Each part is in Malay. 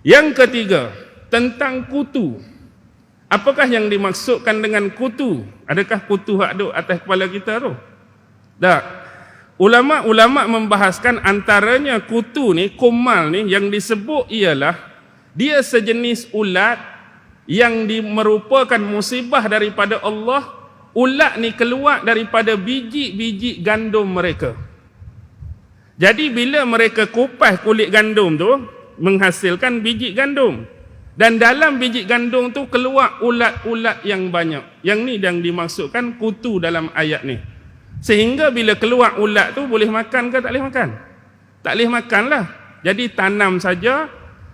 Yang ketiga, tentang kutu. Apakah yang dimaksudkan dengan kutu? Adakah kutu hak duk atas kepala kita tu? Tak. Ulama-ulama membahaskan antaranya kutu ni, kumal ni, yang disebut ialah dia sejenis ulat yang merupakan musibah daripada Allah. Ulat ni keluar daripada biji-biji gandum mereka. Jadi bila mereka kupas kulit gandum tu, menghasilkan biji gandum. Dan dalam biji gandum tu keluar ulat-ulat yang banyak. Yang ni yang dimaksudkan kutu dalam ayat ni. Sehingga bila keluar ulat tu boleh makan ke tak boleh makan? Tak boleh makan lah. Jadi tanam saja,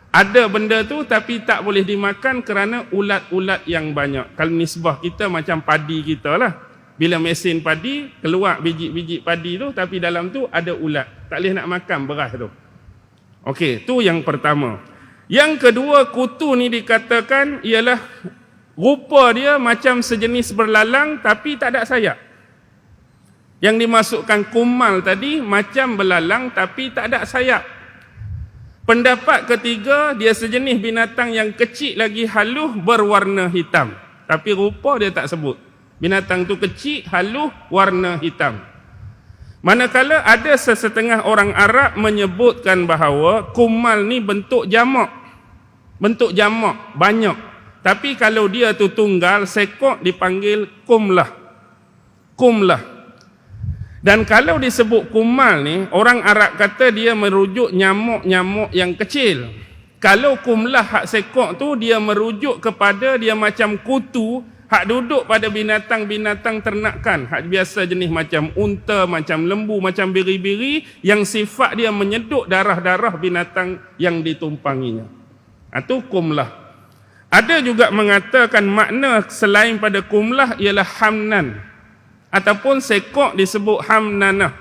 ada benda tu tapi tak boleh dimakan kerana ulat-ulat yang banyak. Kalau nisbah kita macam padi kita lah. Bila mesin padi, keluar biji-biji padi tu tapi dalam tu ada ulat. Tak boleh nak makan beras tu. Okey, tu yang pertama. Yang kedua, kutu ni dikatakan ialah rupa dia macam sejenis berlalang tapi tak ada sayap. Yang dimasukkan kumal tadi macam belalang tapi tak ada sayap. Pendapat ketiga, dia sejenis binatang yang kecil lagi halus berwarna hitam. Tapi rupa dia tak sebut. Binatang tu kecil, halus, warna hitam. Manakala ada sesetengah orang Arab menyebutkan bahawa kumal ni bentuk jamak. Bentuk jamak, banyak. Tapi kalau dia tu tunggal, sekok dipanggil kumlah. Kumlah. Dan kalau disebut kumal ni, orang Arab kata dia merujuk nyamuk-nyamuk yang kecil. Kalau kumlah hak sekok tu, dia merujuk kepada dia macam kutu, hak duduk pada binatang-binatang ternakan. Hak biasa jenis macam unta, macam lembu, macam biri-biri, yang sifat dia menyeduk darah-darah binatang yang ditumpanginya. Itu kumlah. Ada juga mengatakan makna selain pada kumlah ialah hamnan. Ataupun sekok disebut hamnanah.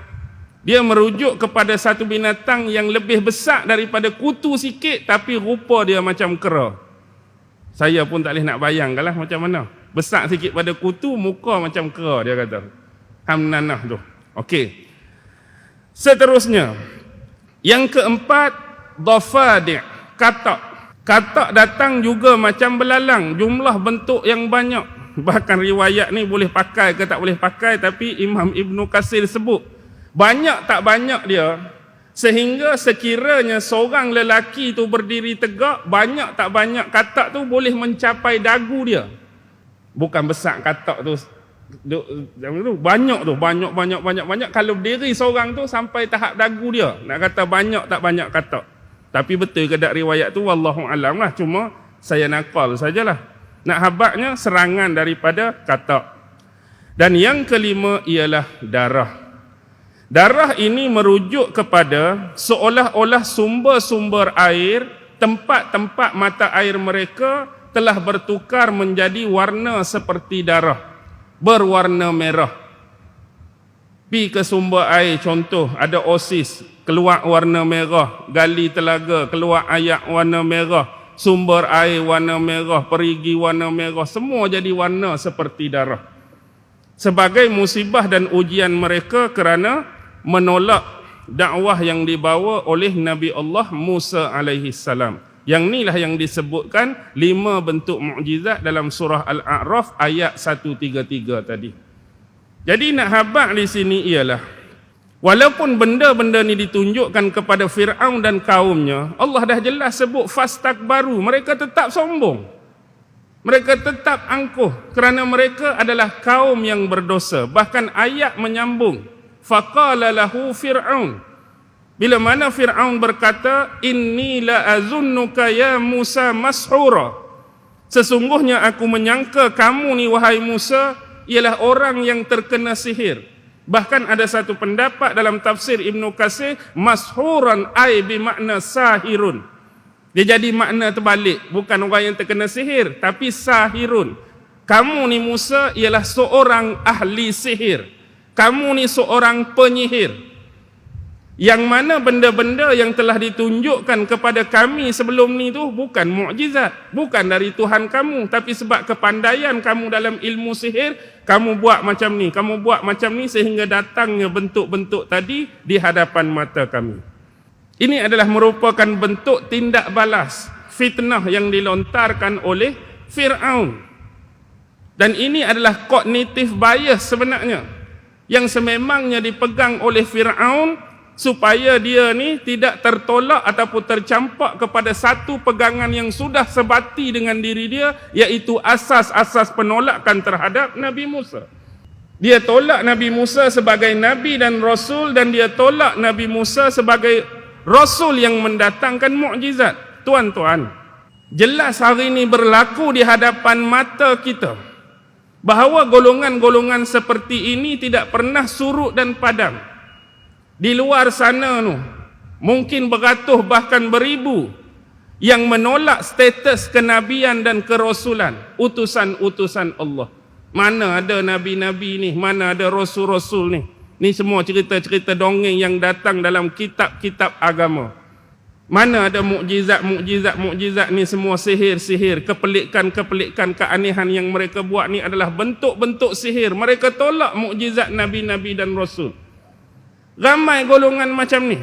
Dia merujuk kepada satu binatang yang lebih besar daripada kutu sikit tapi rupa dia macam kera. Saya pun tak boleh nak bayangkanlah macam mana. Besar sikit pada kutu, muka macam kera dia kata. Hamnanah tu. Okey. Seterusnya. Yang keempat, dhafadi', katak. Katak datang juga macam belalang, jumlah bentuk yang banyak. Bahkan riwayat ni boleh pakai ke tak boleh pakai, tapi Imam Ibn Katsir sebut banyak tak banyak dia, sehingga sekiranya seorang lelaki tu berdiri tegak, banyak tak banyak katak tu boleh mencapai dagu dia. Bukan besar katak tu, banyak tu, banyak. Kalau berdiri seorang tu sampai tahap dagu dia. Nak kata banyak tak banyak katak. Tapi betul ke tak riwayat tu, wallahu alam lah. Cuma saya nakal sajalah. Nak habaknya serangan daripada katak. Dan yang kelima ialah darah. Darah ini merujuk kepada seolah-olah sumber-sumber air, tempat-tempat mata air mereka telah bertukar menjadi warna seperti darah. Berwarna merah. Pi ke sumber air, contoh ada Oasis, keluar warna merah. Gali Telaga, keluar ayak warna merah. Sumber air warna merah, perigi warna merah, semua jadi warna seperti darah. Sebagai musibah dan ujian mereka kerana menolak dakwah yang dibawa oleh Nabi Allah Musa alaihi salam. Yang inilah yang disebutkan 5 bentuk mukjizat dalam surah Al-A'raf ayat 133 tadi. Jadi nak habaq di sini ialah walaupun benda-benda ni ditunjukkan kepada Fir'aun dan kaumnya, Allah dah jelas sebut fastakbaru, mereka tetap sombong. Mereka tetap angkuh kerana mereka adalah kaum yang berdosa. Bahkan ayat menyambung. Faqala lahu Fir'aun. Bila mana Fir'aun berkata, inni la azunnuka ya Musa mashura. Sesungguhnya aku menyangka kamu ni wahai Musa ialah orang yang terkena sihir. Bahkan ada satu pendapat dalam tafsir Ibn Katsir, mashuran ay bermakna sahirun. Dia jadi makna terbalik, bukan orang yang terkena sihir, tapi sahirun. Kamu ni Musa ialah seorang ahli sihir. Kamu ni seorang penyihir. Yang mana benda-benda yang telah ditunjukkan kepada kami sebelum ni tu bukan mukjizat, bukan dari Tuhan kamu, tapi sebab kepandaian kamu dalam ilmu sihir, kamu buat macam ni, kamu buat macam ni sehingga datangnya bentuk-bentuk tadi di hadapan mata kami. Ini adalah merupakan bentuk tindak balas. fitnah yang dilontarkan oleh Fir'aun. Dan ini adalah cognitive bias sebenarnya, yang sememangnya dipegang oleh Fir'aun supaya dia ni tidak tertolak ataupun tercampak kepada satu pegangan yang sudah sebati dengan diri dia, iaitu asas-asas penolakan terhadap Nabi Musa. Dia tolak Nabi Musa sebagai Nabi dan Rasul, dan dia tolak Nabi Musa sebagai Rasul yang mendatangkan mukjizat. Tuan-tuan, jelas hari ini berlaku di hadapan mata kita bahawa golongan-golongan seperti ini tidak pernah surut dan padam. Di luar sana tu, mungkin beratus bahkan beribu yang menolak status kenabian dan kerasulan, utusan-utusan Allah. Mana ada nabi-nabi ni, mana ada rasul-rasul ni. Ni semua cerita-cerita dongeng yang datang dalam kitab-kitab agama. Mana ada mukjizat ni, semua sihir-sihir, kepelikan-kepelikan, keanehan yang mereka buat ni adalah bentuk-bentuk sihir. Mereka tolak mukjizat nabi-nabi dan rasul. Ramai golongan macam ni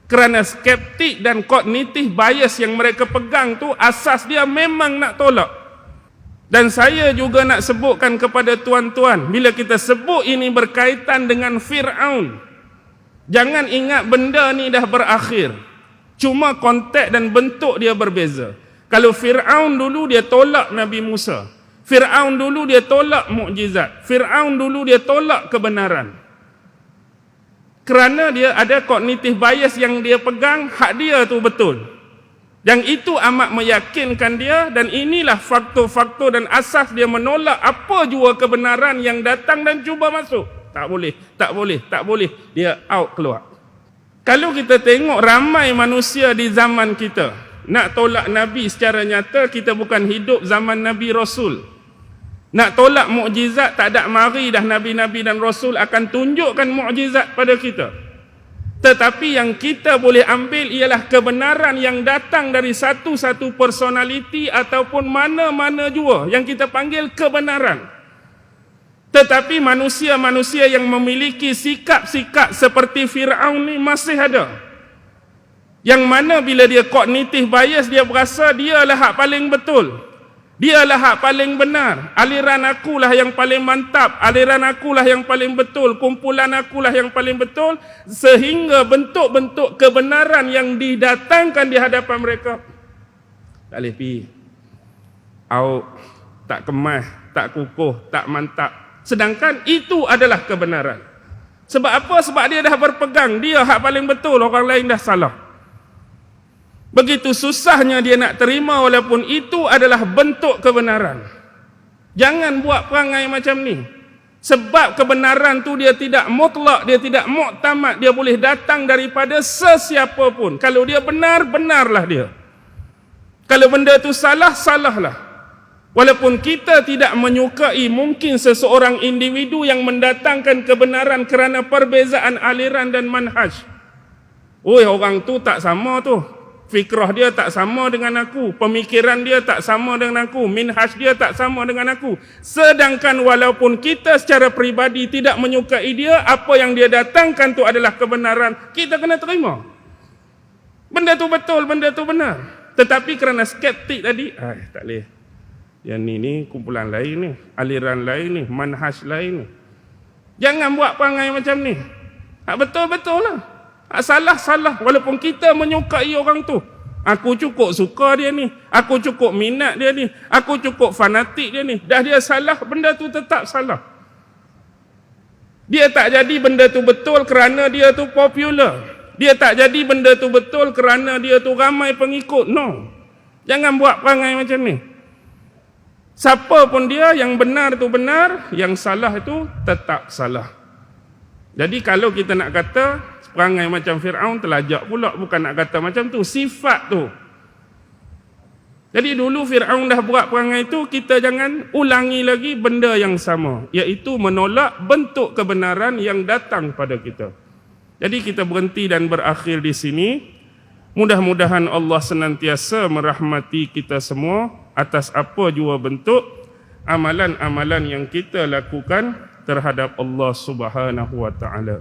kerana skeptik dan kognitif bias yang mereka pegang tu, asas dia memang nak tolak. Dan saya juga nak sebutkan kepada tuan-tuan, bila kita sebut ini berkaitan dengan Fir'aun, jangan ingat benda ni dah berakhir. Cuma konteks dan bentuk dia berbeza. Kalau Fir'aun dulu dia tolak Nabi Musa, Fir'aun dulu dia tolak mukjizat, Fir'aun dulu dia tolak kebenaran. Kerana dia ada kognitif bias yang dia pegang, hak dia tu betul. Yang itu amat meyakinkan dia, dan inilah faktor-faktor dan asas dia menolak apa jua kebenaran yang datang dan cuba masuk. Tak boleh. Dia out, keluar. Kalau kita tengok ramai manusia di zaman kita nak tolak Nabi secara nyata, kita bukan hidup zaman Nabi Rasul. Nak tolak mukjizat, tak ada mari dah Nabi-Nabi dan Rasul akan tunjukkan mukjizat pada kita. Tetapi yang kita boleh ambil ialah kebenaran yang datang dari satu-satu personaliti ataupun mana-mana jua yang kita panggil kebenaran. Tetapi manusia-manusia yang memiliki sikap-sikap seperti Fir'aun ni masih ada. Yang mana bila dia kognitif bias, dia berasa dialah hak paling betul. Dialah hak paling benar. Aliran akulah yang paling mantap. Aliran akulah yang paling betul. Kumpulan akulah yang paling betul. Sehingga bentuk-bentuk kebenaran yang didatangkan di hadapan mereka, tak boleh pergi. Tak kemas, tak kukuh, tak mantap. Sedangkan itu adalah kebenaran. Sebab apa? Sebab dia dah berpegang, dia hak paling betul, orang lain dah salah. Begitu susahnya dia nak terima walaupun itu adalah bentuk kebenaran. Jangan buat perangai macam ni. Sebab kebenaran tu dia tidak mutlak, dia tidak muktamad, dia boleh datang daripada sesiapa pun. Kalau dia benar, benarlah dia. Kalau benda tu salah, salahlah. Walaupun kita tidak menyukai mungkin seseorang individu yang mendatangkan kebenaran kerana perbezaan aliran dan manhaj. Orang tu tak sama tu. Fikrah dia tak sama dengan aku, pemikiran dia tak sama dengan aku, minhaj dia tak sama dengan aku. Sedangkan walaupun kita secara peribadi tidak menyukai dia, apa yang dia datangkan tu adalah kebenaran, kita kena terima. Benda tu betul, benda tu benar. Tetapi kerana skeptik tadi, tak boleh. Yang ni kumpulan lain ni, aliran lain ni, manhaj lain ni. Jangan buat perangai macam ni. Betul-betul lah. Salah-salah walaupun kita menyukai orang tu. Aku cukup suka dia ni, aku cukup minat dia ni, aku cukup fanatik dia ni. Dah dia salah, benda tu tetap salah. Dia tak jadi benda tu betul kerana dia tu popular. Dia tak jadi benda tu betul kerana dia tu ramai pengikut. No. Jangan buat perangai macam ni. Siapa pun dia, yang benar tu benar, yang salah itu tetap salah. Jadi kalau kita nak kata perangai macam Fir'aun, terlajak pula, bukan nak kata macam tu, sifat tu. Jadi dulu Fir'aun dah buat perangai tu, kita jangan ulangi lagi benda yang sama, iaitu menolak bentuk kebenaran yang datang pada kita. Jadi kita berhenti dan berakhir di sini. Mudah-mudahan Allah senantiasa merahmati kita semua atas apa jua bentuk amalan-amalan yang kita lakukan terhadap Allah Subhanahu wa taala.